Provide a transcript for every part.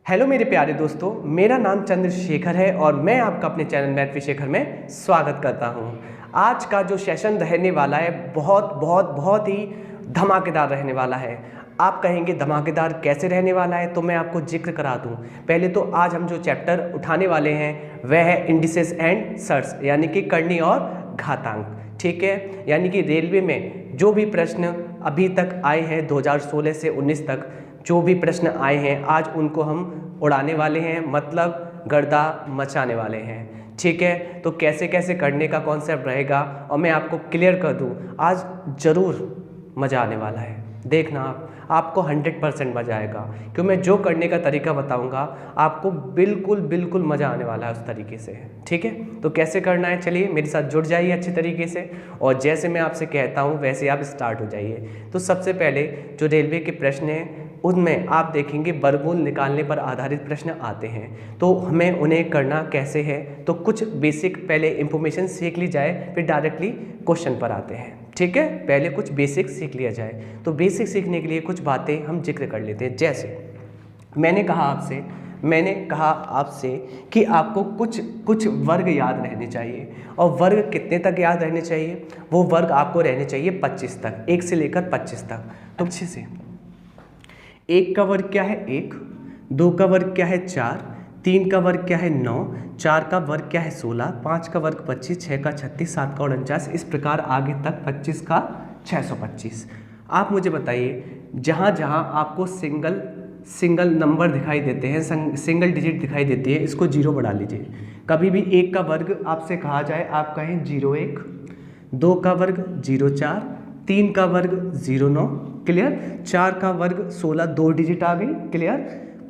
Hello मेरे प्यारे दोस्तों, मेरा नाम चंद्रशेखर है और मैं आपका अपने चैनल मैथ विद शेखर में स्वागत करता हूं। आज का जो सेशन रहने वाला है बहुत ही धमाकेदार रहने वाला है। आप कहेंगे धमाकेदार कैसे रहने वाला है, तो मैं आपको जिक्र करा दूं। पहले तो आज हम जो चैप्टर उठाने वाले हैं वह है इंडिसेस एंड सर्ट्स, यानी कि करनी और घातांक। ठीक है, यानी कि रेलवे में जो भी प्रश्न अभी तक आए हैं 2016 से 19 तक जो भी प्रश्न आए हैं आज उनको हम उड़ाने वाले हैं, मतलब गर्दा मचाने वाले हैं। ठीक है, तो कैसे कैसे करने का कॉन्सेप्ट रहेगा और मैं आपको क्लियर कर दूं, आज ज़रूर मज़ा आने वाला है। देखना आपको 100% मज़ा आएगा, क्योंकि मैं जो करने का तरीका बताऊंगा आपको बिल्कुल मज़ा आने वाला है उस तरीके से। ठीक है, तो कैसे करना है, चलिए मेरे साथ जुड़ जाइए अच्छे तरीके से और जैसे मैं आपसे कहता हूँ वैसे आप स्टार्ट हो जाइए। तो सबसे पहले जो रेलवे के प्रश्न हैं उनमें आप देखेंगे वर्गमूल निकालने पर आधारित प्रश्न आते हैं, तो हमें उन्हें करना कैसे है, तो कुछ बेसिक पहले इंफॉर्मेशन सीख ली जाए फिर डायरेक्टली क्वेश्चन पर आते हैं। ठीक है, पहले कुछ बेसिक सीख लिया जाए। तो बेसिक सीखने के लिए कुछ बातें हम जिक्र कर लेते हैं। जैसे मैंने कहा आपसे कि आपको कुछ वर्ग याद रहने चाहिए, और वर्ग कितने तक याद रहने चाहिए, वो वर्ग आपको रहने चाहिए 25 तक, 1 से लेकर 25 तक। तो अच्छे से 1 का वर्ग क्या है 1, 2 का वर्ग क्या है 4, 3 का वर्ग क्या है 9, 4 का वर्ग क्या है 16, 5 का वर्ग 25, 6 का 36, 7 का 49, इस प्रकार आगे तक 25 का 625। आप मुझे बताइए, जहाँ जहाँ आपको सिंगल नंबर दिखाई देते हैं, सिंगल डिजिट दिखाई देती है, इसको 0 बढ़ा लीजिए। कभी भी 1 का वर्ग आपसे कहा जाए आप कहें 0,1, 2 का वर्ग 0,4, 3 का वर्ग 0,9, क्लियर, 4 का वर्ग 16, 2 डिजिट आ गई, क्लियर,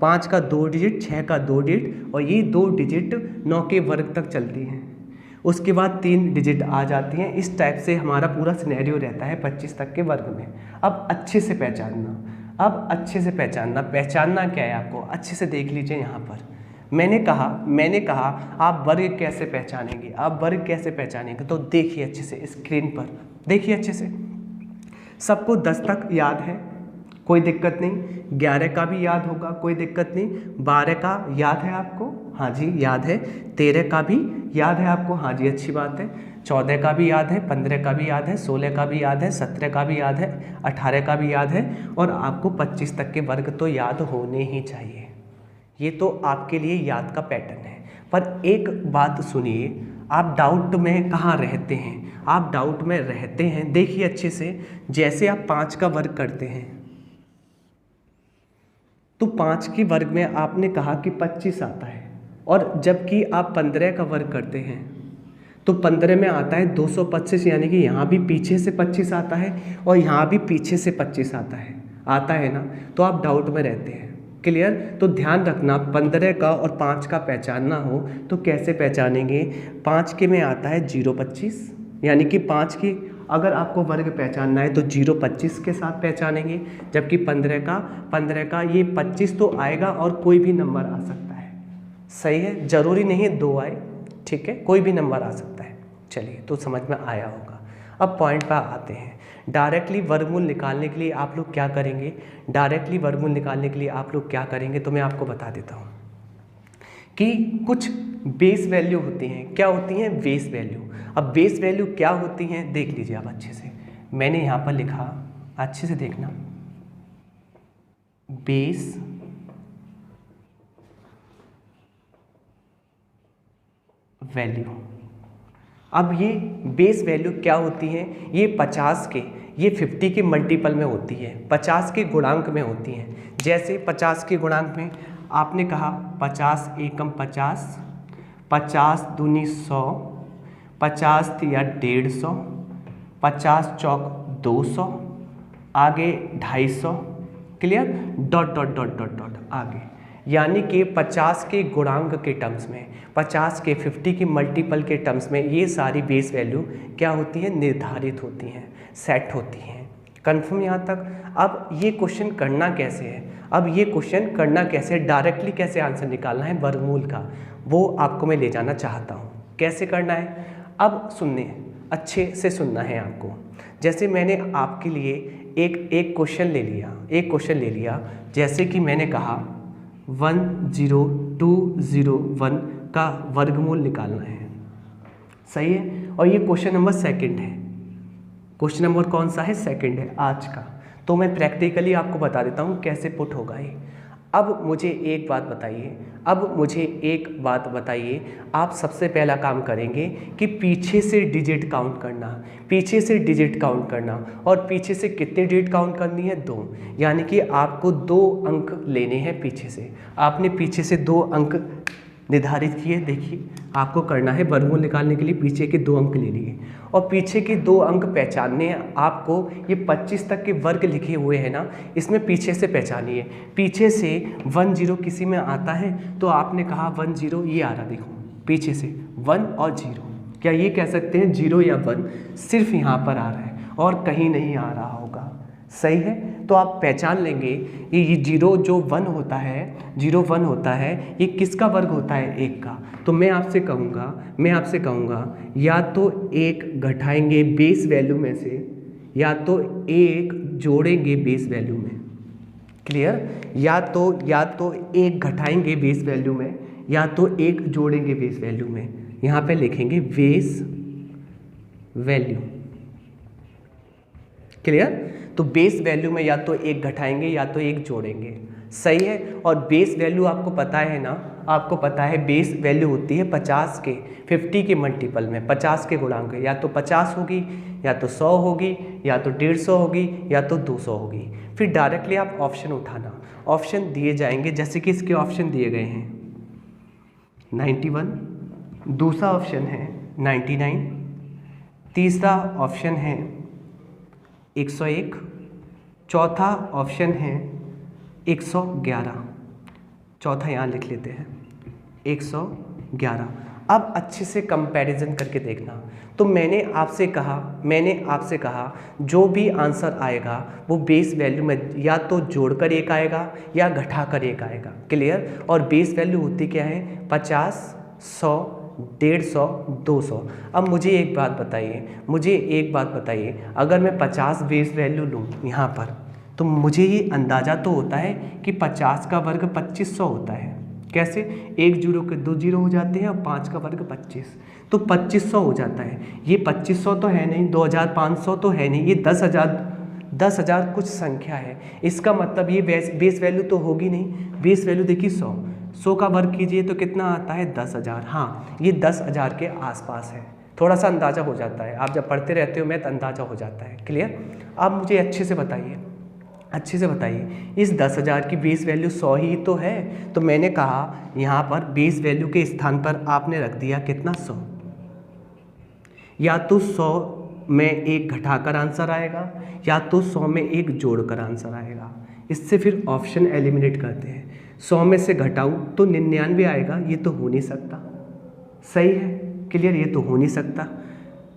5 का 2 डिजिट, 6 का 2 डिजिट, और ये 2 डिजिट 9 के वर्ग तक चलती हैं। उसके बाद 3 डिजिट आ जाती हैं। इस टाइप से हमारा पूरा सिनेरियो रहता है 25 तक के वर्ग में। अब अच्छे से पहचानना क्या है आपको, अच्छे से देख लीजिए। यहाँ पर मैंने कहा आप वर्ग कैसे पहचानेंगे, तो देखिए अच्छे से स्क्रीन पर, देखिए अच्छे से। सबको 10 तक याद है, कोई दिक्कत नहीं। 11 का भी याद होगा, कोई दिक्कत नहीं। 12 का याद है आपको, हाँ जी याद है। 13 का भी याद है आपको, हाँ जी अच्छी बात है। 14 का भी याद है, 15 का भी याद है, 16 का भी याद है, 17 का भी याद है, 18 का भी याद है, और आपको 25 तक के वर्ग तो याद होने ही चाहिए। ये तो आपके लिए याद का पैटर्न है। पर एक बात सुनिए, आप डाउट में कहाँ रहते हैं, आप डाउट में रहते हैं, देखिए अच्छे से। जैसे आप 5 का वर्ग करते हैं तो 5 के वर्ग में आपने कहा कि 25 आता है, और जबकि आप 15 का वर्ग करते हैं तो 15 में आता है 225, यानी कि यहाँ भी पीछे से 25 आता है और यहाँ भी पीछे से 25 आता है ना, तो आप डाउट में रहते हैं, क्लियर। तो ध्यान रखना, 15 का और 5 का पहचानना हो तो कैसे पहचानेंगे। 5 के में आता है 0,25, यानी कि 5 की अगर आपको वर्ग पहचानना है तो 0,25 के साथ पहचानेंगे, जबकि 15 का ये 25 तो आएगा और कोई भी नंबर आ सकता है। सही है, ज़रूरी नहीं है 2 आए, ठीक है, कोई भी नंबर आ सकता है। चलिए, तो समझ में आया होगा। अब पॉइंट पर आते हैं। डायरेक्टली वर्गमूल निकालने के लिए आप लोग क्या करेंगे, तो मैं आपको बता देता हूँ कि कुछ बेस वैल्यू होती हैं। क्या होती हैं? Base value. अब बेस वैल्यू क्या होती हैं देख लीजिए आप अच्छे से। मैंने यहाँ पर लिखा, अच्छे से देखना, बेस वैल्यू। अब ये बेस वैल्यू क्या होती हैं, ये 50 के मल्टीपल में होती है, 50 के गुणांक में होती हैं। जैसे 50 के गुणांक में आपने कहा 50 एकम 50, 50 दूनी 100, 50 तिया 150, 50 चौक 200, आगे 250, clear, dot dot dot dot dot आगे। यानी कि 50 के गुणांक के टर्म्स में, 50 के 50 के मल्टीपल के टर्म्स में ये सारी बेस वैल्यू क्या होती है, निर्धारित होती हैं, सेट होती हैं। कन्फर्म यहाँ तक। अब ये क्वेश्चन करना कैसे है, डायरेक्टली कैसे आंसर निकालना है वर्गमूल का, वो आपको मैं ले जाना चाहता हूँ। कैसे करना है, अब सुनने, अच्छे से सुनना है आपको। जैसे मैंने आपके लिए एक क्वेश्चन ले लिया, जैसे कि मैंने कहा 10201 का वर्गमूल निकालना है। सही है। और ये क्वेश्चन नंबर सेकंड है। क्वेश्चन नंबर कौन सा है? सेकंड है आज का। तो मैं प्रैक्टिकली आपको बता देता हूँ कैसे पुट होगा ये। अब मुझे एक बात बताइए, आप सबसे पहला काम करेंगे कि पीछे से डिजिट काउंट करना, और पीछे से कितने डिजिट काउंट करनी है? 2, यानी कि आपको 2 अंक लेने हैं पीछे से। आपने पीछे से 2 अंक निर्धारित किए। देखिए आपको करना है वर्गमूल निकालने के लिए पीछे के 2 अंक ले लिए, और पीछे के 2 अंक पहचानने हैं आपको। ये 25 तक के वर्ग लिखे हुए हैं ना, इसमें पीछे से पहचानिए। पीछे से 10 किसी में आता है तो आपने कहा 10, ये आ रहा, देखो पीछे से 1 और 0। क्या ये कह सकते हैं 0 या 1 सिर्फ यहाँ पर आ रहा है और कहीं नहीं आ रहा होगा? सही है। तो आप पहचान लेंगे ये 0 जो 1 होता है, 0 1 होता है, ये किसका वर्ग होता है? 1 का। तो मैं आपसे कहूँगा या तो 1 घटाएंगे बेस वैल्यू में से, या तो 1 जोड़ेंगे बेस वैल्यू में। क्लियर? या तो 1 घटाएंगे बेस वैल्यू में, या तो 1 जोड़ेंगे बेस वैल्यू में। यहाँ पे लिखेंगे बेस वैल्यू। क्लियर? तो बेस वैल्यू में या तो 1 घटाएंगे या तो 1 जोड़ेंगे। सही है। और बेस वैल्यू आपको पता है ना, आपको पता है बेस वैल्यू होती है 50 के मल्टीपल में, 50 के गुणांक। या तो 50 होगी, या तो 100 होगी, या तो 150 होगी, या तो 200 होगी। फिर डायरेक्टली आप ऑप्शन उठाना, ऑप्शन दिए जाएंगे जैसे कि इसके ऑप्शन दिए गए हैं 91, दूसरा ऑप्शन है 99, तीसरा ऑप्शन है 101, चौथा ऑप्शन है 111, चौथा यहाँ लिख लेते हैं 111। अब अच्छे से कंपैरिजन करके देखना। तो मैंने आपसे कहा जो भी आंसर आएगा वो बेस वैल्यू में या तो जोड़कर 1 आएगा या घटाकर 1 आएगा। क्लियर? और बेस वैल्यू होती क्या है? 50, 100, 150, 200। अब मुझे एक बात बताइए, अगर मैं 50 बेस वैल्यू लूँ यहाँ पर, तो मुझे ये अंदाज़ा तो होता है कि 50 का वर्ग 2500 होता है। कैसे? 1 0 के 2 0 हो जाते हैं और 5 का वर्ग 25, तो 2500 हो जाता है। ये 2500 तो है नहीं, 2500 तो है नहीं, ये 10,000 कुछ संख्या है। इसका मतलब ये बेस वैल्यू तो होगी नहीं। बेस वैल्यू देखिए 100 का वर्ग कीजिए तो कितना आता है? 10,000। हाँ, ये 10,000 के आसपास है। थोड़ा सा अंदाज़ा हो जाता है, आप जब पढ़ते रहते हो मैथ अंदाज़ा हो जाता है। क्लियर? आप मुझे अच्छे से बताइए, इस 10,000 की बेस वैल्यू 100 ही तो है। तो मैंने कहा यहाँ पर बेस वैल्यू के स्थान पर आपने रख दिया कितना? 100। या तो 100 में 1 घटाकर आंसर आएगा, या तो 100 में 1 जोड़कर आंसर आएगा। इससे फिर ऑप्शन एलिमिनेट करते हैं। 100 में से घटाऊँ तो 99 आएगा, ये तो हो नहीं सकता। सही है। क्लियर? ये तो हो नहीं सकता।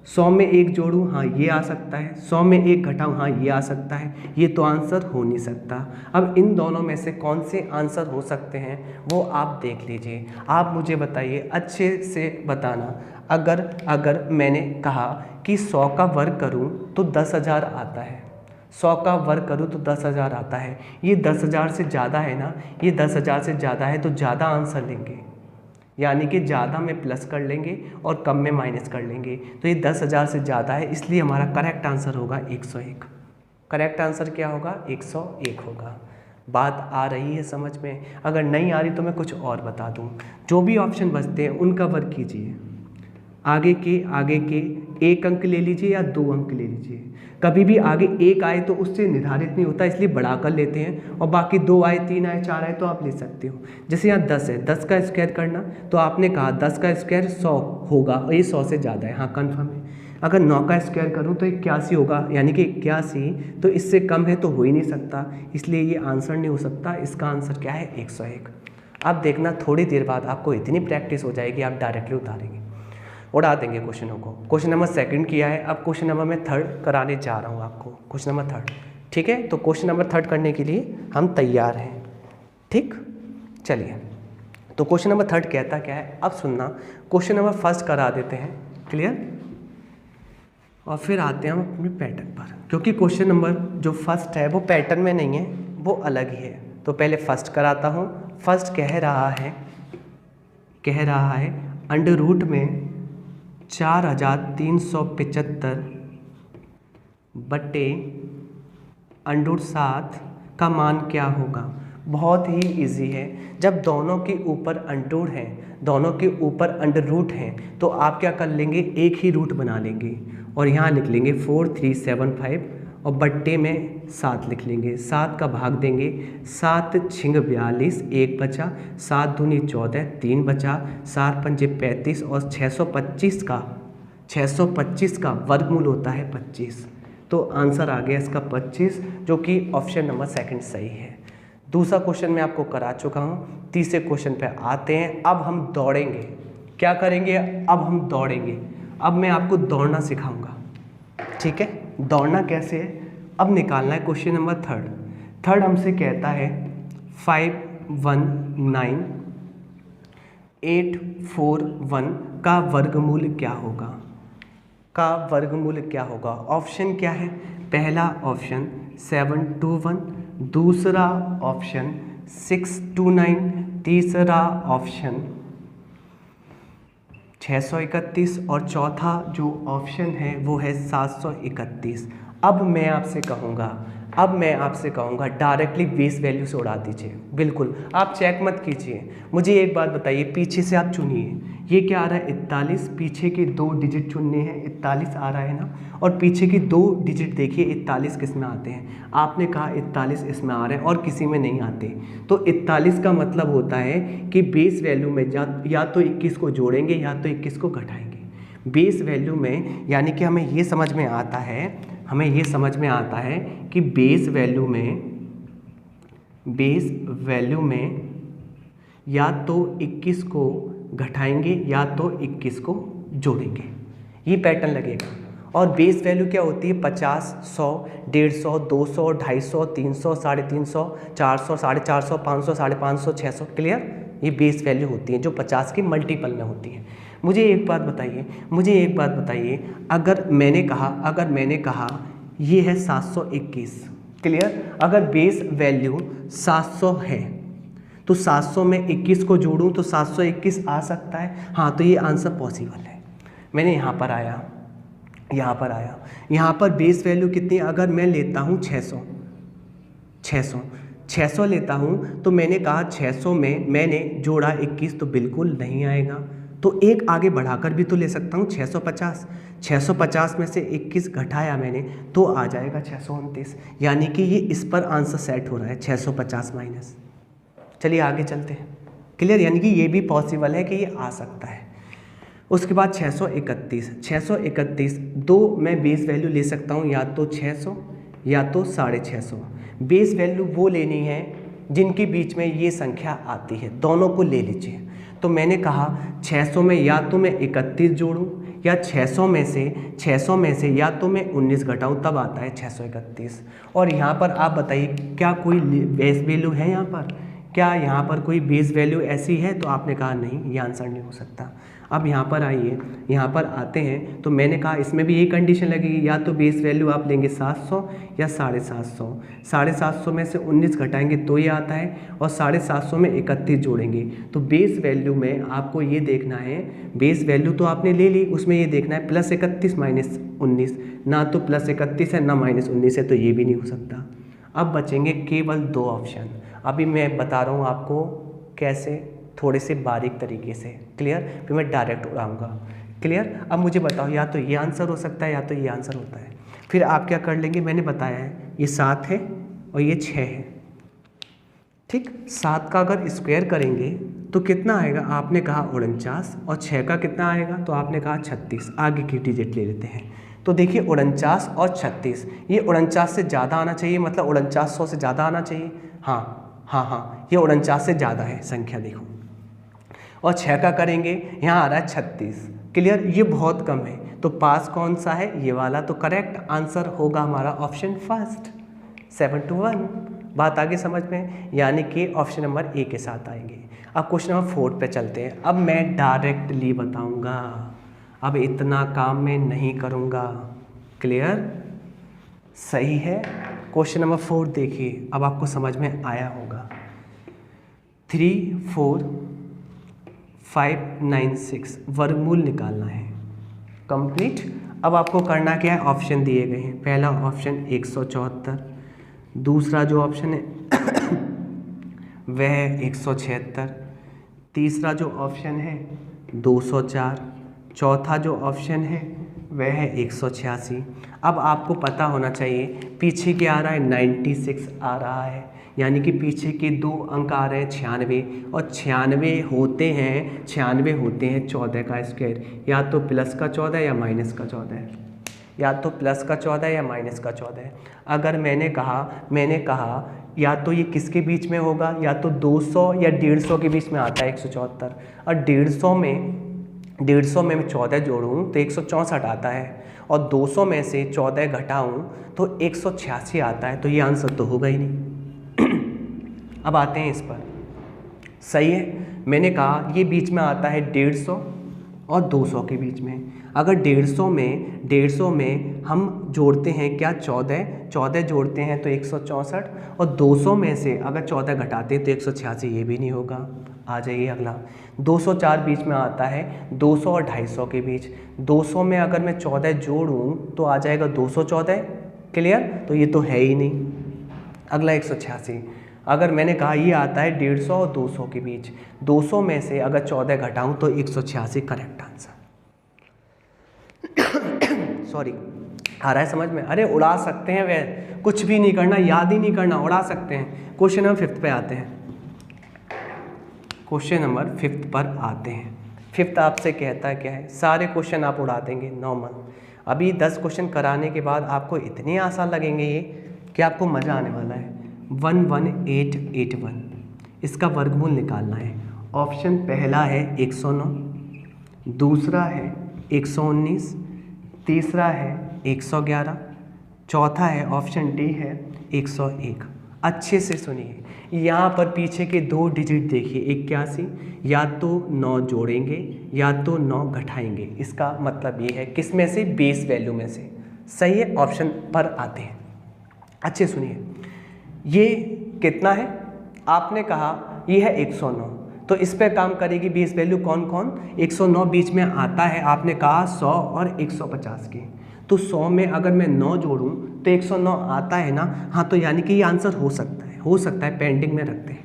100 में 1 जोड़ूँ, हाँ ये आ सकता है। 100 में 1 घटाऊँ, हाँ ये आ सकता है। ये तो आंसर हो नहीं सकता। अब इन दोनों में से कौन से आंसर हो सकते हैं वो आप देख लीजिए। आप मुझे बताइए, अच्छे से बताना। अगर मैंने कहा कि 100 का वर्ग करूँ तो 10,000 आता है, 100 का वर्ग करूँ तो 10,000 आता है। ये 10,000 से ज़्यादा है ना, ये 10,000 से ज़्यादा है तो ज़्यादा आंसर लेंगे, यानी कि ज़्यादा में प्लस कर लेंगे और कम में माइनस कर लेंगे। तो ये 10,000 से ज़्यादा है, इसलिए हमारा करेक्ट आंसर होगा 101। करेक्ट आंसर क्या होगा? 101 होगा। बात आ रही है समझ में? अगर नहीं आ रही तो मैं कुछ और बता दूं। जो भी ऑप्शन बचते हैं उनका वर्ग कीजिए। आगे के 1 अंक ले लीजिए या 2 अंक ले लीजिए। कभी भी आगे 1 आए तो उससे निर्धारित नहीं होता, इसलिए बढ़ा कर लेते हैं। और बाकी 2 आए, 3 आए, 4 आए तो आप ले सकते हो। जैसे यहाँ 10 है, 10 का स्क्वायर करना, तो आपने कहा 10 का स्क्वायर 100 होगा और ये 100 से ज़्यादा है, हाँ कन्फर्म है। अगर 9 का स्क्वायर करूँ तो 81 होगा, यानी कि 81, तो इससे कम है तो हो ही नहीं सकता, इसलिए ये आंसर नहीं हो सकता। इसका आंसर क्या है? 101। अब देखना थोड़ी देर बाद आपको इतनी प्रैक्टिस हो जाएगी, आप डायरेक्टली उड़ा देंगे क्वेश्चनों को। क्वेश्चन नंबर 2 किया है, अब क्वेश्चन नंबर मैं 3 कराने जा रहा हूँ आपको, क्वेश्चन नंबर 3। ठीक है? तो क्वेश्चन नंबर 3 करने के लिए हम तैयार हैं। ठीक, चलिए। तो क्वेश्चन नंबर 3 कहता क्या है, अब सुनना। क्वेश्चन नंबर 1 करा देते हैं, क्लियर, और फिर आते हैं हम अपने पैटर्न पर, क्योंकि क्वेश्चन नंबर जो 1 है वो पैटर्न में नहीं है, वो अलग ही है। तो पहले 1 कराता हूँ, फर्स्ट कह रहा है अंडर रूट में 4375 बटे अंडर रूट 7 का मान क्या होगा। बहुत ही इजी है, जब दोनों के ऊपर अंडर हैं, दोनों के ऊपर अंडर रूट हैं, तो आप क्या कर लेंगे, एक ही रूट बना लेंगे और यहाँ लिख लेंगे 4375 और बट्टे में 7 लिख लेंगे, 7 का भाग देंगे, 7 छिंग 42, 1 बचा, 7 दूनी 14, 3 बचा, 7 पंजे 35 और 625 का वर्गमूल होता है 25। तो आंसर आ गया इसका 25, जो कि ऑप्शन नंबर सेकंड सही है। दूसरा क्वेश्चन मैं आपको करा चुका हूँ। तीसरे क्वेश्चन पे आते हैं। अब हम दौड़ेंगे, क्या करेंगे, अब हम दौड़ेंगे। अब मैं आपको दौड़ना सिखाऊंगा, ठीक है। दौड़ना कैसे है, अब निकालना है क्वेश्चन नंबर थर्ड हमसे कहता है 519841 का वर्गमूल क्या होगा। ऑप्शन क्या है, पहला ऑप्शन 721, दूसरा ऑप्शन 629, तीसरा ऑप्शन 631 और चौथा जो ऑप्शन है वो है 731। अब मैं आपसे कहूँगा डायरेक्टली बेस वैल्यू से उड़ा दीजिए, बिल्कुल आप चेक मत कीजिए। मुझे एक बात बताइए, पीछे से आप चुनिए, ये क्या आ रहा है 41, पीछे के 2 डिजिट चुनने हैं, 41 आ रहा है ना, और पीछे की 2 डिजिट देखिए 41 किस में आते हैं। आपने कहा 41 इसमें आ रहे हैं और किसी में नहीं आते, तो 41 का मतलब होता है कि बेस वैल्यू में या तो 21 को जोड़ेंगे या तो 21 को घटाएंगे। बेस वैल्यू में यानी कि हमें ये समझ में आता है कि बेस वैल्यू में या तो 21 को घटाएंगे या तो 21 को जोड़ेंगे, ये पैटर्न लगेगा। और बेस वैल्यू क्या होती है, 50, 100, 150, 200, 250, 300, 350, 400, 450, 500, 550, 600। क्लियर, ये बेस वैल्यू होती है जो 50 के मल्टीपल में होती है। मुझे एक बात बताइए, अगर मैंने कहा ये है 721, क्लियर, अगर बेस वैल्यू 700 है तो 700 में 21 को जोड़ूं तो 721 आ सकता है। हाँ, तो ये आंसर पॉसिबल है। मैंने यहाँ पर आया, यहाँ पर बेस वैल्यू कितनी, अगर मैं लेता हूँ 600 लेता हूँ, तो मैंने कहा 600 में मैंने जोड़ा 21 तो बिल्कुल नहीं आएगा, तो एक आगे बढ़ाकर भी तो ले सकता हूँ 650 में से 21 घटाया मैंने तो आ जाएगा 629, यानी कि ये इस पर आंसर सेट हो रहा है 650 माइनस। चलिए आगे चलते हैं। क्लियर, यानी कि ये भी पॉसिबल है कि ये आ सकता है। उसके बाद 631 दो मैं बेस वैल्यू ले सकता हूँ, या तो 600 या तो 650। बेस वैल्यू वो लेनी है जिनके बीच में ये संख्या आती है, दोनों को ले लीजिए। तो मैंने कहा 600 में या तो मैं 31 जोड़ूं या 600 में से या तो मैं 19 घटाऊं, तब आता है 631। और यहाँ पर आप बताइए क्या कोई बेस वैल्यू है यहाँ पर, क्या यहाँ पर कोई बेस वैल्यू ऐसी है, तो आपने कहा नहीं, ये आंसर नहीं हो सकता। अब यहाँ पर आइए, यहाँ पर आते हैं, तो मैंने कहा इसमें भी यही कंडीशन लगेगी, या तो बेस वैल्यू आप लेंगे 700 या 750। 750 में से 19 घटाएंगे तो ये आता है, और 750 में 31 जोड़ेंगे। तो बेस वैल्यू में आपको ये देखना है, बेस वैल्यू तो आपने ले ली, उसमें ये देखना है +31 -19, ना तो +31 है ना -19 है, तो ये भी नहीं हो सकता। अब बचेंगे केवल 2 ऑप्शन। अभी मैं बता रहा हूँ आपको कैसे, थोड़े से बारीक तरीके से। क्लियर, फिर मैं डायरेक्ट उड़ाऊंगा। क्लियर, अब मुझे बताओ, या तो ये आंसर हो सकता है या तो ये आंसर होता है। फिर आप क्या कर लेंगे, मैंने बताया है ये 7 है और ये 6 है, ठीक। 7 का अगर स्क्वायर करेंगे तो कितना आएगा, आपने कहा 49, और 6 का कितना आएगा, तो आपने कहा 36। आगे की डिजिट ले लेते हैं, तो देखिए 49 और 36, ये 49 से ज़्यादा आना चाहिए, मतलब 4900 से ज़्यादा आना चाहिए। हाँ, ये 49 से ज़्यादा है संख्या, देखो। और 6 का करेंगे, यहाँ आ रहा है 36। क्लियर, ये बहुत कम है, तो पास कौन सा है, ये वाला। तो करेक्ट आंसर होगा हमारा ऑप्शन फर्स्ट, 7-1। बात आगे समझ में, यानी कि ऑप्शन नंबर ए के साथ आएंगे। अब क्वेश्चन नंबर 4 पे चलते हैं। अब मैं डायरेक्टली बताऊंगा, अब इतना काम मैं नहीं करूंगा। क्लियर, सही है। क्वेश्चन नंबर 4 देखिए, अब आपको समझ में आया होगा। 34596 वर्गमूल निकालना है। कंप्लीट। अब आपको करना क्या है, ऑप्शन दिए गए हैं। पहला ऑप्शन 174, दूसरा जो ऑप्शन है वह है 176, तीसरा जो ऑप्शन है 204, चौथा जो ऑप्शन है वह है 186। अब आपको पता होना चाहिए पीछे क्या आ रहा है, 96 आ रहा है, यानी कि पीछे के 2 अंक आ रहे हैं 96, और 96 होते हैं 14 का स्क्वायर, या तो प्लस का 14 या माइनस का 14, या तो प्लस का 14 या माइनस का 14। अगर मैंने कहा या तो ये किसके बीच में होगा, या तो 200 या 150 के बीच में आता है 174, और 150 में मैं 14 जोड़ूँ तो 164 आता है, और 200 में से 14 घटाऊँ तो 186 आता है, तो ये आंसर तो होगा ही नहीं। अब आते हैं इस पर। सही है, मैंने कहा ये बीच में आता है 150 और 200 के बीच में। अगर 150 में हम जोड़ते हैं क्या, 14 जोड़ते हैं तो 164, और 200 में से अगर 14 घटाते हैं तो 186, ये भी नहीं होगा। आ जाइए अगला। 204 बीच में आता है 200 और 250 के बीच। 200 में अगर मैं 14 जोड़ूं तो आ जाएगा 214। क्लियर, तो ये तो है ही नहीं। अगला 186। अगर मैंने कहा ये आता है 150 और 200 के बीच, 200 में से अगर 14 घटाऊं तो 186 करेक्ट आंसर। सॉरी, आ रहा है समझ में? अरे उड़ा सकते हैं, वे कुछ भी नहीं करना, याद ही नहीं करना, उड़ा सकते हैं। क्वेश्चन नंबर 5 पे आते हैं। क्वेश्चन नंबर 5 पर आते हैं। 5 आपसे कहता है क्या है, सारे क्वेश्चन आप उड़ा देंगे नॉर्मल। अभी 10 क्वेश्चन कराने के बाद आपको इतने आसान लगेंगे ये कि आपको मज़ा आने वाला है। 11881, इसका वर्गमूल निकालना है। ऑप्शन पहला है 109, दूसरा है 119, तीसरा है 111, चौथा है ऑप्शन डी है 101। अच्छे से सुनिए, यहाँ पर पीछे के 2 डिजिट देखिए, 81, या तो 9 जोड़ेंगे या तो 9 घटाएंगे। इसका मतलब ये है किस में से, बेस वैल्यू में से। सही है, ऑप्शन पर आते हैं। अच्छे सुनिए, ये कितना है, आपने कहा ये है 109, तो इस पे काम करेगी बेस वैल्यू कौन कौन, 109 बीच में आता है, आपने कहा 100 और 150 की। तो 100 में अगर मैं 9 जोड़ूं तो 109 आता है ना, हाँ, तो यानी कि ये आंसर हो सकता है, पेंडिंग में रखते हैं।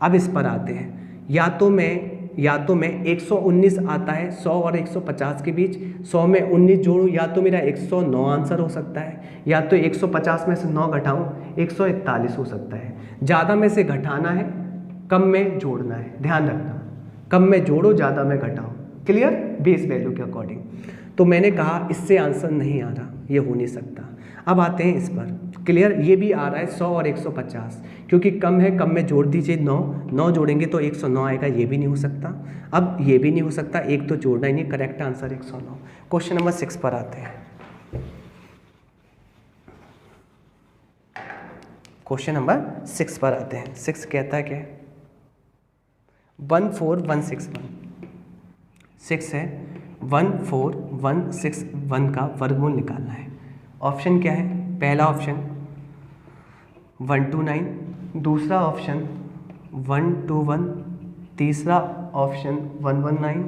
अब इस पर आते हैं। या तो मैं 119 आता है 100 और 150 के बीच, 100 में 19 जोड़ूं, या तो मेरा 109 आंसर हो सकता है, या तो 150 में से 9 घटाऊं 141 हो सकता है। ज़्यादा में से घटाना है, कम में जोड़ना है, ध्यान रखना, कम में जोड़ो, ज़्यादा में घटाओ। क्लियर, बेस वैल्यू के अकॉर्डिंग। तो मैंने कहा इससे आंसर नहीं आ रहा, ये हो नहीं सकता। अब आते हैं इस पर। क्लियर, ये भी आ रहा है 100 और 150, क्योंकि कम है, कम में जोड़ दीजिए 9 जोड़ेंगे तो 109 आएगा, ये भी नहीं हो सकता। अब ये भी नहीं हो सकता, एक तो जोड़ना ही नहीं, करेक्ट आंसर 109। क्वेश्चन नंबर 6 पर आते हैं। क्वेश्चन नंबर 6 पर आते हैं। 6 कहता है क्या, 14161। 6 है 14161 का वर्गमूल निकालना है। ऑप्शन क्या है, पहला ऑप्शन 129, दूसरा ऑप्शन 121, तीसरा ऑप्शन 119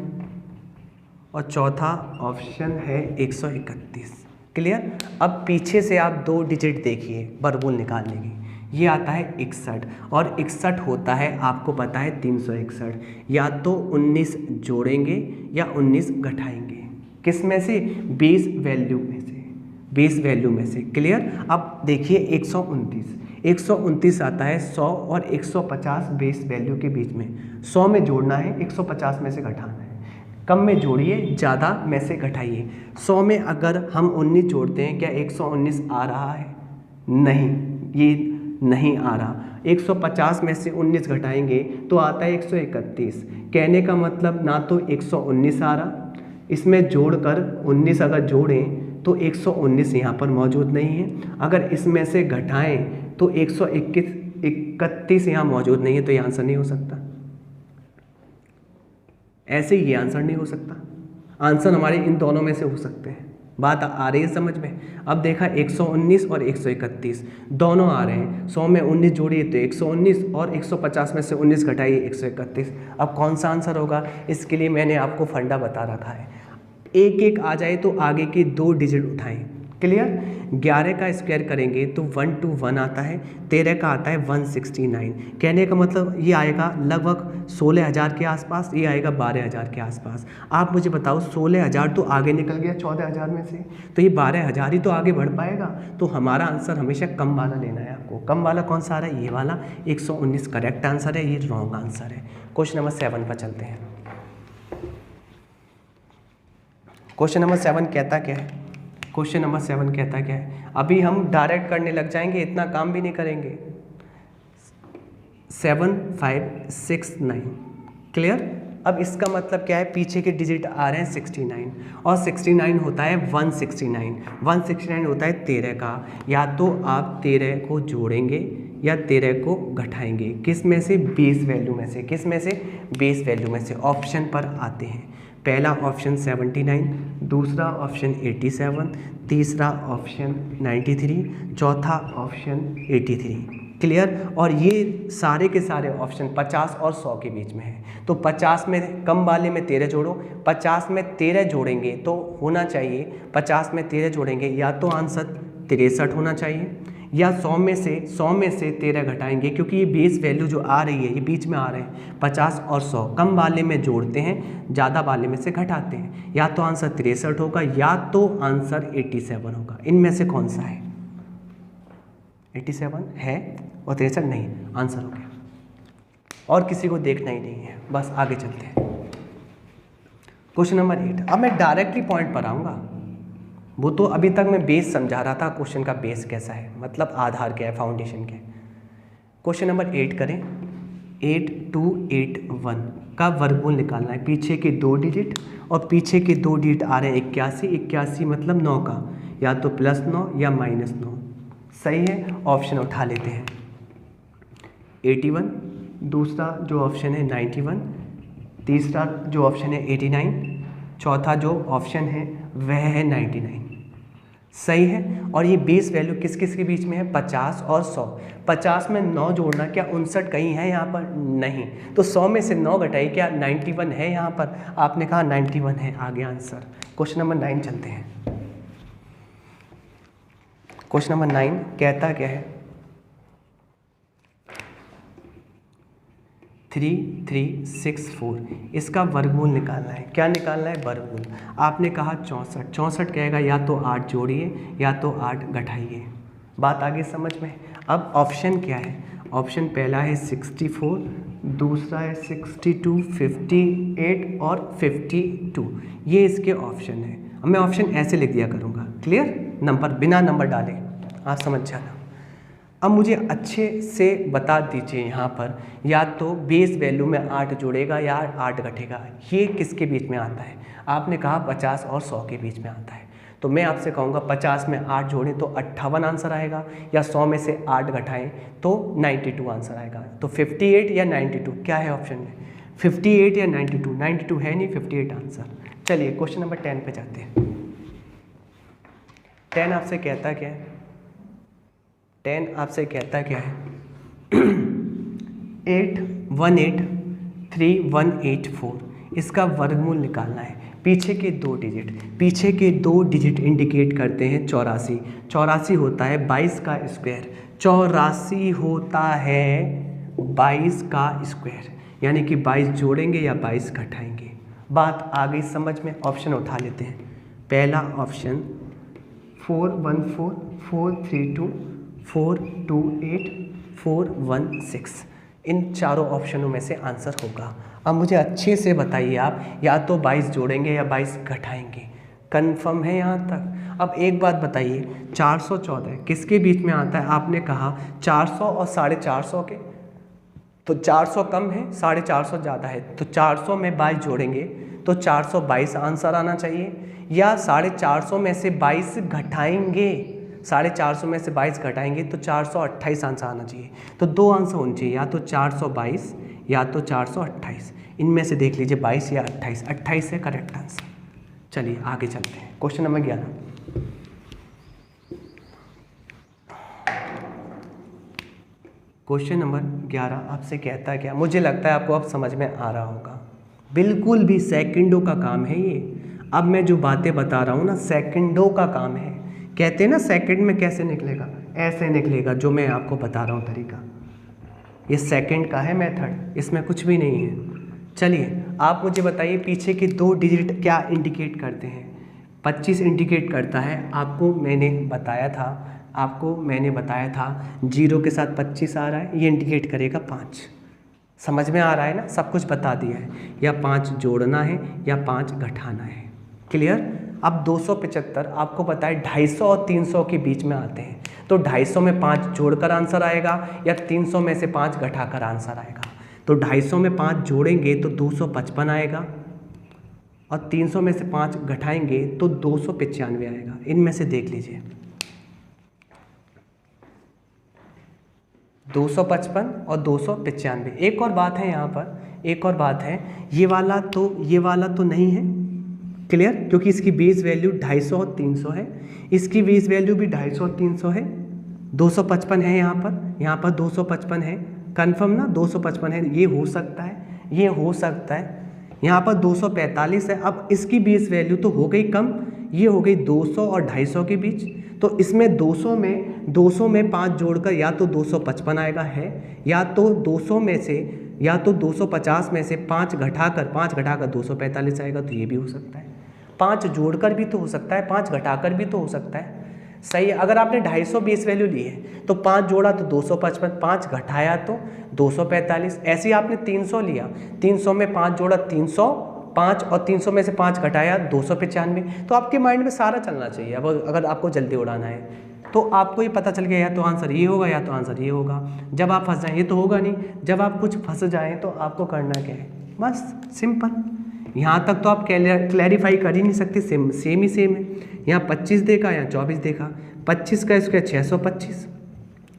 और चौथा ऑप्शन है 131। क्लियर। अब पीछे से आप 2 डिजिट देखिए वर्गमूल निकालने की। ये आता है 61, और 61 होता है, आपको पता है 361। या तो 19 जोड़ेंगे या 19 घटाएंगे, किस में से, बेस वैल्यू में से, बेस वैल्यू में से। क्लियर। अब देखिए 129 आता है 100 और 150 बेस वैल्यू के बीच में। 100 में जोड़ना है, 150 में से घटाना है। कम में जोड़िए, ज़्यादा में से घटाइए। 100 में अगर हम 19 जोड़ते हैं, क्या 119 आ रहा है? नहीं, ये नहीं आ रहा। 150 में से 19 घटाएंगे तो आता है 131। कहने का मतलब ना तो 119 आ रहा, इसमें जोड़कर 19 अगर जोड़ें तो 119 यहाँ पर मौजूद नहीं है। अगर इसमें से घटाएं तो 131 यहाँ मौजूद नहीं है, तो ये आंसर नहीं हो सकता। ऐसे ये आंसर नहीं हो सकता। आंसर हमारे इन दोनों में से हो सकते हैं। बात आ रही है समझ में? अब देखा 119 और 131 दोनों आ रहे हैं, 100 में 19 जोड़िए तो 119 और 150 में से 19 घटाइए 131। अब कौन सा आंसर होगा? इसके लिए मैंने आपको फंडा बता रखा है, एक एक आ जाए तो आगे के 2 डिजिट उठाएं। क्लियर? 11 का स्क्वायर करेंगे तो 121 आता है, 13 का आता है 169। कहने का मतलब ये आएगा लगभग 16,000 के आसपास, ये आएगा 12,000 के आसपास। आप मुझे बताओ 16,000 तो आगे निकल गया 14,000 में से, तो ये 12,000 ही तो आगे बढ़ पाएगा। तो हमारा आंसर हमेशा कम वाला लेना है आपको। कम वाला कौन सा आ रहा है? ये वाला 119 करेक्ट आंसर है, ये रॉन्ग आंसर है। क्वेश्चन नंबर 7 पर चलते हैं। क्वेश्चन नंबर 7 कहता क्या है? क्वेश्चन नंबर 7 कहता क्या है? अभी हम डायरेक्ट करने लग जाएंगे, इतना काम भी नहीं करेंगे। 7 5 6 9। क्लियर? अब इसका मतलब क्या है? पीछे के डिजिट आ रहे हैं 69 और 69 होता है 169, 169 होता है 13 का। या तो आप 13 को जोड़ेंगे या 13 को घटाएंगे, किस में से? बेस वैल्यू में से। किस में से? बेस वैल्यू में से। ऑप्शन पर आते हैं। पहला ऑप्शन 79, दूसरा ऑप्शन 87, तीसरा ऑप्शन 93, चौथा ऑप्शन 83। क्लियर? और ये सारे के सारे ऑप्शन 50 और 100 के बीच में है। तो 50 में कम वाले में 13 जोड़ो, 50 में 13 जोड़ेंगे तो होना चाहिए, 50 में 13 जोड़ेंगे या तो आंसर 63 होना चाहिए, या 100 में से 13 घटाएंगे, क्योंकि ये बेस वैल्यू जो आ रही है ये बीच में आ रहे हैं 50 और 100। कम वाले में जोड़ते हैं, ज़्यादा वाले में से घटाते हैं। या तो आंसर 63 होगा या तो आंसर 87 होगा। इनमें से कौन सा है? 87 है और 63 नहीं, आंसर हो गया। और किसी को देखना ही नहीं है, बस आगे चलते हैं। Question number 8। अब मैं डायरेक्टली पॉइंट पर आऊँगा। वो तो अभी तक मैं बेस समझा रहा था, क्वेश्चन का बेस कैसा है, मतलब आधार क्या है, फाउंडेशन क्या है। क्वेश्चन नंबर 8 करें। 8281 का वर्गमूल निकालना है। पीछे के 2 डिजिट और पीछे के 2 डिजिट आ रहे हैं 81, 81 मतलब 9 का, या तो +9 या -9। सही है, ऑप्शन उठा लेते हैं। 81, दूसरा जो ऑप्शन है 91, तीसरा जो ऑप्शन है 89, चौथा जो ऑप्शन है वह है 99। सही है। और ये बेस वैल्यू किस किस के बीच में है? 50 और 100। 50 में 9 जोड़ना, क्या 59 कहीं है यहाँ पर? नहीं। तो 100 में से 9 घटाइए, क्या 91 है यहाँ पर? आपने कहा 91 है, आगे आंसर। क्वेश्चन नंबर 9 चलते हैं। क्वेश्चन नंबर 9 कहता क्या है? 3364, इसका वर्गमूल निकालना है। क्या निकालना है? वर्गमूल। आपने कहा 64, 64 कहेगा या तो 8 जोड़िए या तो 8 घटाइए। बात आगे समझ में? अब ऑप्शन क्या है? ऑप्शन पहला है 64, दूसरा है 62, 58 और 52, ये इसके ऑप्शन है। अब मैं ऑप्शन ऐसे लिख दिया करूँगा। क्लियर? नंबर बिना नंबर डाले, आप समझ जाना। अब मुझे अच्छे से बता दीजिए यहाँ पर, या तो बेस वैल्यू में 8 जोड़ेगा या 8 घटेगा, ये किसके बीच में आता है? आपने कहा 50 और 100 के बीच में आता है। तो मैं आपसे कहूँगा 50 में 8 जोड़ें तो 58 आंसर आएगा, या 100 में से 8 घटाएं तो 92 आंसर आएगा। तो 58 या 92 क्या है ऑप्शन में? 58 या 92? 92 है नहीं, 58 आंसर। चलिए क्वेश्चन नंबर 10 पे जाते हैं। 10 आपसे कहता क्या है? 10 आपसे कहता क्या है? 8183 इसका वर्गमूल निकालना है। पीछे के 2 डिजिट इंडिकेट करते हैं 84। 84 होता है 22 का स्क्वायर। 84 होता है 22 का स्क्वायर, यानी कि 22 जोड़ेंगे या 22 घटाएंगे। बात आ गई समझ में? ऑप्शन उठा लेते हैं। पहला ऑप्शन 414, 432, 428, 416, इन चारों ऑप्शनों में से आंसर होगा। अब मुझे अच्छे से बताइए आप, या तो 22 जोड़ेंगे या 22 घटाएंगे। कंफर्म है यहाँ तक? अब एक बात बताइए, 414 किसके बीच में आता है? आपने कहा 400 और 450 के, तो 400 कम है, 450 ज़्यादा है, तो 400 में 22 जोड़ेंगे तो 422 आंसर आना चाहिए, या 450 में से 22 घटाएंगे, 450 में से 22 घटाएंगे तो 428 आंसर आना चाहिए। तो 2 आंसर होने चाहिए, या तो 422 या तो 428। इनमें से देख लीजिए 22 या 28। 28 है करेक्ट आंसर। चलिए आगे चलते हैं। Question number 11। क्वेश्चन नंबर 11 आपसे कहता है क्या, मुझे लगता है आपको अब समझ में आ रहा होगा। बिल्कुल भी सेकंडों का काम है ये। अब मैं जो बातें बता रहा हूँ ना, सेकंडों का काम है। कहते हैं ना सेकंड में कैसे निकलेगा, ऐसे निकलेगा, जो मैं आपको बता रहा हूँ तरीका। ये सेकंड का है मेथड, इसमें कुछ भी नहीं है। चलिए आप मुझे बताइए, पीछे के 2 डिजिट क्या इंडिकेट करते हैं। 25 इंडिकेट करता है, आपको मैंने बताया था 0 के साथ 25 आ रहा है, ये इंडिकेट करेगा 5। समझ में आ रहा है ना, सब कुछ बता दिया है। या 5 जोड़ना है या 5 घटाना है। क्लियर। अब 275 आपको पता है 250 और 300 के बीच में आते हैं, तो 250 में 5 जोड़कर आंसर आएगा या 300 में से 5 घटाकर आंसर आएगा। तो 250 में 5 जोड़ेंगे तो 255 आएगा, और 300 में से 5 घटाएंगे तो 295 आएगा। इनमें से देख लीजिए, 255 और 295। एक और बात है यहाँ पर, एक और बात है, ये वाला तो नहीं है। क्लियर, क्योंकि इसकी बेस वैल्यू 250 और 300 है, इसकी बेस वैल्यू भी 250 और 300 है। 255 है यहाँ पर 255 है, कन्फर्म ना, 255 है। ये हो सकता है, यहाँ पर 245 है। अब इसकी बेस वैल्यू तो हो गई कम, ये हो गई 200 और 250 के बीच, तो इसमें 200 में 5 जोड़कर या तो 255 आएगा है, या तो 250 में से 5 घटाकर 245 आएगा। तो ये भी हो सकता है, 5 जोड़कर भी तो हो सकता है, 5 घटाकर भी तो हो सकता है। सही है। अगर आपने 250 बेस वैल्यू ली है तो 5 जोड़ा तो 255, 5 घटाया तो 245। ऐसे ही आपने 300 लिया, 300 में 5 जोड़ा 305, और 300 में से 5 घटाया 295। तो आपके माइंड में सारा चलना चाहिए। अब अगर आपको जल्दी उड़ाना है तो आपको ये पता चल गया, या तो आंसर ये होगा या तो आंसर ये होगा। जब आप फंस जाएं, ये तो होगा नहीं, जब आप कुछ फंस जाएं तो आपको करना क्या है, बस सिंपल। यहाँ तक तो आप क्लैरिफाई कर ही नहीं सकते, सेम है। यहाँ 25 देखा, यहाँ 24 देखा, 25 का स्क्वायर 625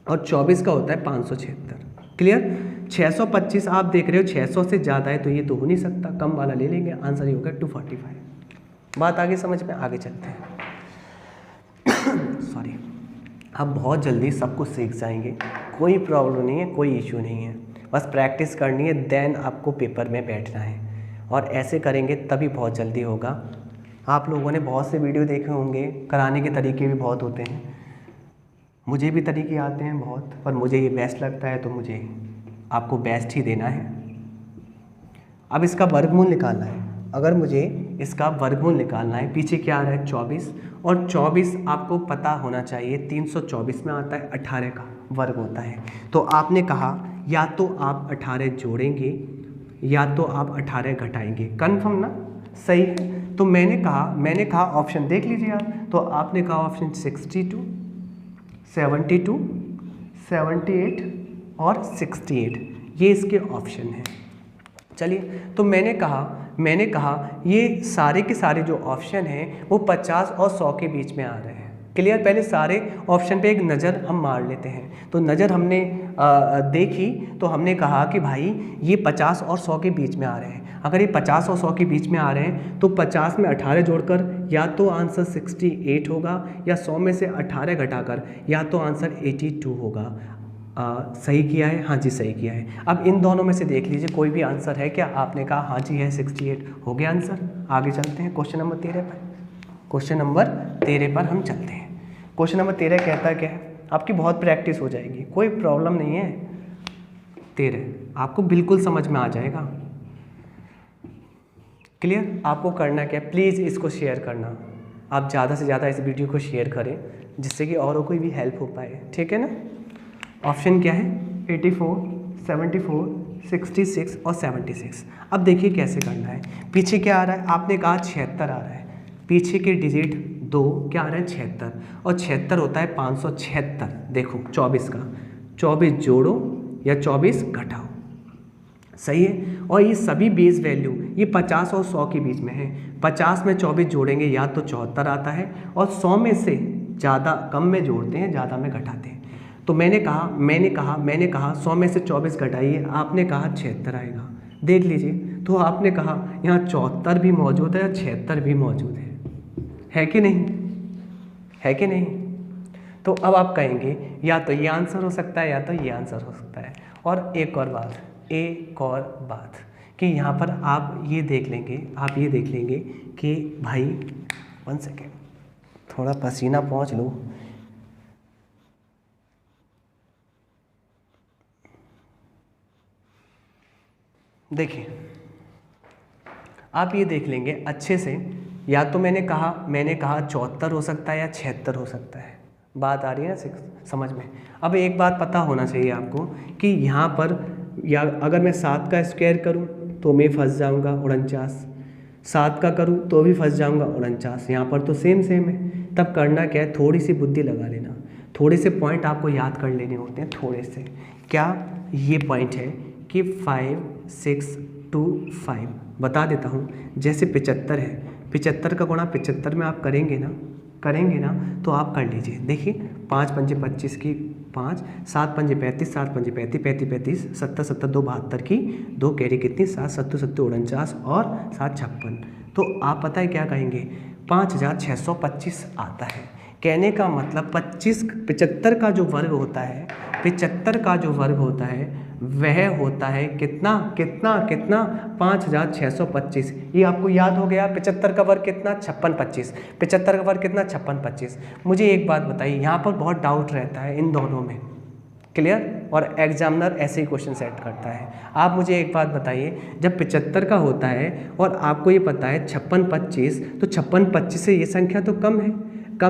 और 24 का होता है 576। क्लियर। 625 आप देख रहे हो 600 से ज़्यादा है, तो ये तो हो नहीं सकता, कम वाला ले लेंगे, आंसर ये होगा 245। बात आगे समझ में, आगे चलते हैं। सॉरी, आप बहुत जल्दी सब कुछ सीख जाएंगे, कोई प्रॉब्लम नहीं है, कोई इशू नहीं है। बस प्रैक्टिस करनी है, देन आपको पेपर में बैठना है, और ऐसे करेंगे तभी बहुत जल्दी होगा। आप लोगों ने बहुत से वीडियो देखे होंगे, कराने के तरीके भी बहुत होते हैं, मुझे भी तरीके आते हैं बहुत, पर मुझे ये बेस्ट लगता है, तो मुझे आपको बेस्ट ही देना है। अब इसका वर्गमूल निकालना है। अगर मुझे इसका वर्गमूल निकालना है, पीछे क्या आ रहा है 24, और 24 आपको पता होना चाहिए 324 में आता है, 18 का वर्ग होता है। तो आपने कहा या तो आप 18 जोड़ेंगे या तो आप 18 घटाएंगे, कन्फर्म ना, सही है। तो मैंने कहा ऑप्शन देख लीजिए आप, तो आपने कहा ऑप्शन 62, 72, 78 और 68, ये इसके ऑप्शन हैं। चलिए, तो मैंने कहा ये सारे के सारे जो ऑप्शन हैं वो 50 और 100 के बीच में आ रहे हैं। क्लियर। पहले सारे ऑप्शन पे एक नज़र हम मार लेते हैं। तो नज़र हमने देखी, तो हमने कहा कि भाई ये 50 और 100 के बीच में आ रहे हैं। अगर ये 50 और 100 के बीच में आ रहे हैं तो 50 में 18 जोड़कर या तो आंसर 68 होगा, या 100 में से 18 घटाकर या तो आंसर 82 होगा। सही किया है? हाँ जी, सही किया है। अब इन दोनों में से देख लीजिए कोई भी आंसर है क्या? आपने कहा हाँ जी है, 68 हो गया आंसर। आगे चलते हैं क्वेश्चन नंबर 13 पर। क्वेश्चन नंबर 13 पर हम चलते हैं। क्वेश्चन नंबर 13 कहता क्या है? आपकी बहुत प्रैक्टिस हो जाएगी, कोई प्रॉब्लम नहीं है। 13 आपको बिल्कुल समझ में आ जाएगा। क्लियर। आपको करना क्या है, प्लीज़ इसको शेयर करना। आप ज़्यादा से ज़्यादा इस वीडियो को शेयर करें जिससे कि औरों को भी हेल्प हो पाए, ठीक है ना। ऑप्शन क्या है? 84, 74, 66 और 76। अब देखिए कैसे करना है। पीछे क्या आ रहा है? आपने कहा 76 आ रहा है, पीछे के डिजिट 2 क्या आ रहा है? 76, और 76 होता है 576। देखो 24 का 24 जोड़ो या 24 घटाओ, सही है। और ये सभी बेस वैल्यू ये 50 और 100 के बीच में है। 50 में 24 जोड़ेंगे या तो 74 आता है, और 100 में से ज़्यादा कम में जोड़ते हैं, ज़्यादा में घटाते हैं। तो मैंने कहा 100 में से 24 घटाइए, आपने कहा 76 आएगा। देख लीजिए, तो आपने कहा यहाँ 74 भी मौजूद है और 76 भी मौजूद है कि नहीं? है कि नहीं? तो अब आप कहेंगे या तो ये आंसर हो सकता है या तो ये आंसर हो सकता है। और एक और बात कि यहाँ पर आप ये देख लेंगे कि भाई 1 सेकेंड, थोड़ा पसीना पहुँच लूँ। देखिए आप ये देख लेंगे अच्छे से, या तो मैंने कहा 74 हो सकता है या 76 हो सकता है। बात आ रही है ना समझ में। अब एक बात पता होना चाहिए आपको कि यहाँ पर या अगर मैं 7 का स्क्वायर करूँ तो मैं फंस जाऊँगा 49, 7 का करूँ तो भी फंस जाऊँगा 49। यहाँ पर तो सेम है। तब करना क्या है, थोड़ी सी बुद्धि लगा लेना, थोड़े से पॉइंट आपको याद कर लेने होते हैं थोड़े से। क्या ये पॉइंट है कि 5 6 2 5 बता देता हूँ। जैसे 75 है, 75 का गुणा 75 में आप करेंगे ना तो आप कर लीजिए। देखिए 5 पंजे 25 की 5, 7 पंजे 35, 7 पंजे 35, 35 35, 7 7 2 72 की 2 कैरी कितनी 7 7 7 49 और 7 56। तो आप पता है क्या कहेंगे, 5625 आता है। कहने का मतलब 75 का जो वर्ग होता है, 75 का जो वर्ग होता है वह होता है कितना 5625। ये आपको याद हो गया। 75 का वर्ग कितना 5625, 75 का वर्ग कितना 5625। मुझे एक बात बताइए, यहाँ पर बहुत डाउट रहता है इन दोनों में, क्लियर, और एग्जामिनर ऐसे ही क्वेश्चन सेट करता है। आप मुझे एक बात बताइए, जब 75 का होता है और आपको ये पता है 5625, तो 5625 से ये संख्या तो कम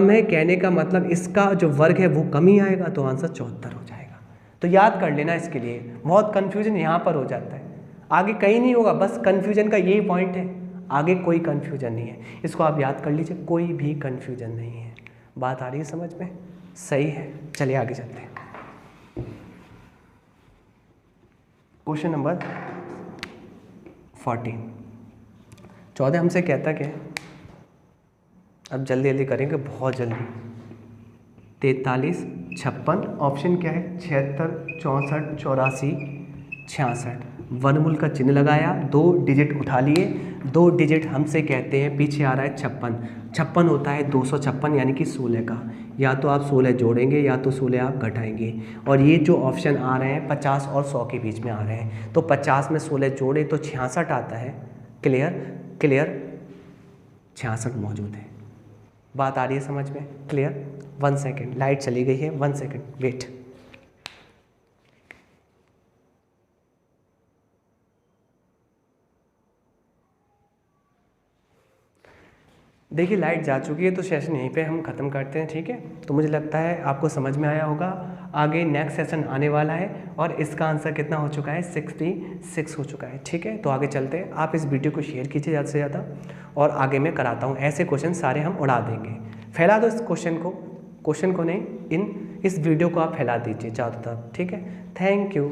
है, कहने का मतलब इसका जो वर्ग है वो कम ही आएगा, तो आंसर 74 हो जाएगा। तो याद कर लेना, इसके लिए बहुत कन्फ्यूजन यहाँ पर हो जाता है, आगे कहीं नहीं होगा, बस कन्फ्यूजन का यही पॉइंट है, आगे कोई कन्फ्यूजन नहीं है। इसको आप याद कर लीजिए, कोई भी कन्फ्यूजन नहीं है। बात आ रही है समझ में? सही है, चलिए आगे चलते हैं। क्वेश्चन नंबर 14 हमसे कहता क्या है, अब जल्दी करेंगे, बहुत जल्दी। 43 56, ऑप्शन क्या है 76 64 84 66। वर्गमूल का चिन्ह लगाया, 2 डिजिट उठा लिए, 2 डिजिट हमसे कहते हैं, पीछे आ रहा है 56 होता है 256 यानी कि 16 का। या तो आप 16 जोड़ेंगे या तो 16 आप घटाएंगे। और ये जो ऑप्शन आ रहे हैं 50 और 100 के बीच में आ रहे हैं, तो 50 में 16 जोड़े तो 66 आता है। क्लियर 66 मौजूद है। बात आ रही है समझ में? क्लियर। 1 सेकेंड, लाइट चली गई है, 1 सेकेंड वेट। देखिए लाइट जा चुकी है, तो सेशन यहीं पे हम ख़त्म करते हैं, ठीक है। तो मुझे लगता है आपको समझ में आया होगा। आगे नेक्स्ट सेशन आने वाला है और इसका आंसर कितना हो चुका है 66 हो चुका है, ठीक है। तो आगे चलते हैं। आप इस वीडियो को शेयर कीजिए ज़्यादा से ज़्यादा, और आगे मैं कराता हूँ ऐसे क्वेश्चन सारे हम उड़ा देंगे। फैला दो इस क्वेश्चन को नहीं, इस वीडियो को आप फैला दीजिए चारों तरफ, ठीक है। Thank you.